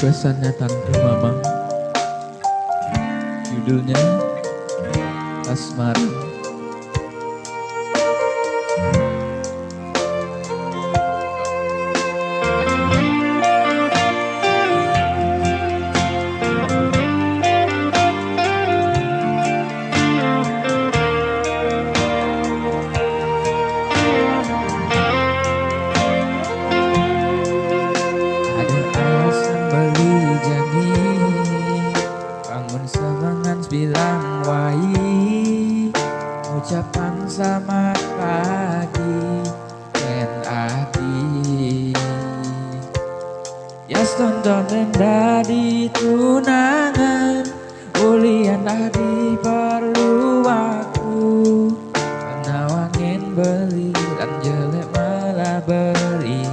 Pesannya Tante Mamang, judulnya Asmara. Beli jani bangun semangat bilang wai, ucapan selamat pagi dan adi. Ya tonton rendah di tunangan, ulian adi perlu waktu, menawangin beli dan jelek malah beri.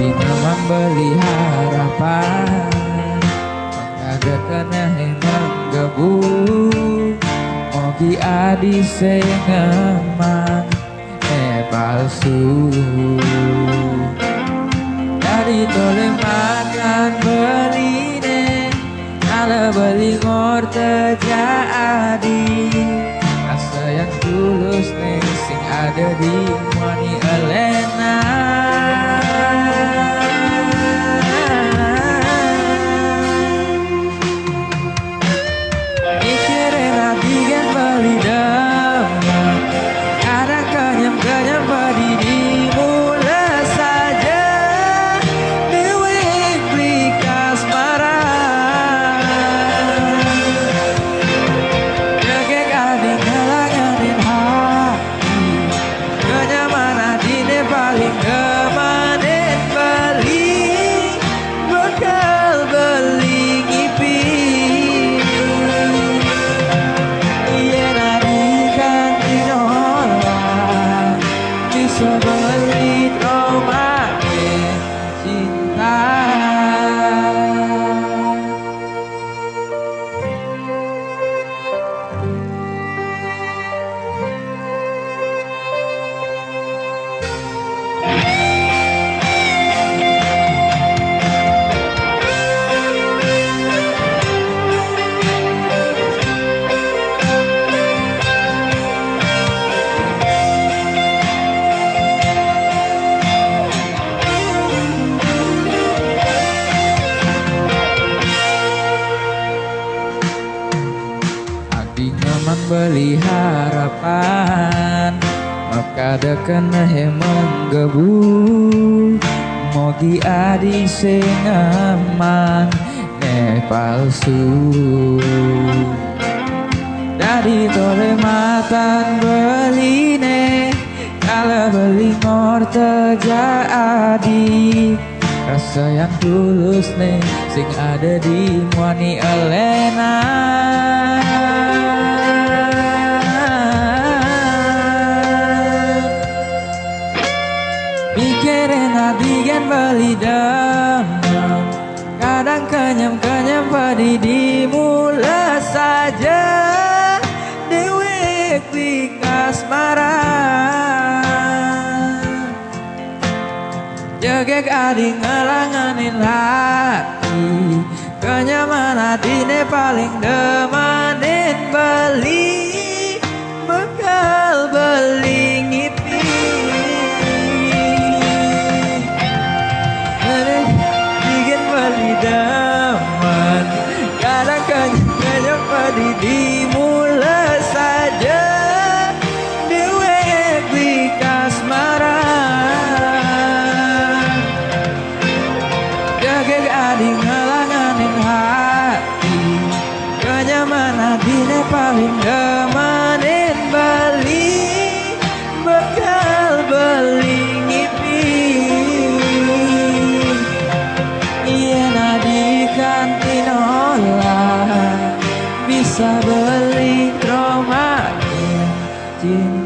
Memang beli harapan, maka kena emang gebu, mogi adi sengemang palsu. Dari tole makan beli ne, kalau beli ngor terjadi, rasa yang tulus ne sing ada di Mani Elena. Sebeli trauma cinta. Memang beli harapan, maka ada kena hemang gebu, mogi adi sengaman ne palsu. Dari tole matan beli ne, kalau beli ngor terjadi, rasa yang tulus ne sing ada di Mani Elena. Mikirin abigan beli demam, kadang kenyam-kenyam padi dimula saja, dewek di kasmaran. Jegek adi ngelanganin hati, kenyamanan adine paling demanin beli, bekal beli ngipi. Bikin beli daman, kadang kenyang padi dimula saja, dewek di kasmaran. Jagek adi ngelanganin hati, kenyamanan adine paling demanin beli, bekal beli ngipi. Kantin olah bisa beli trauma cinta.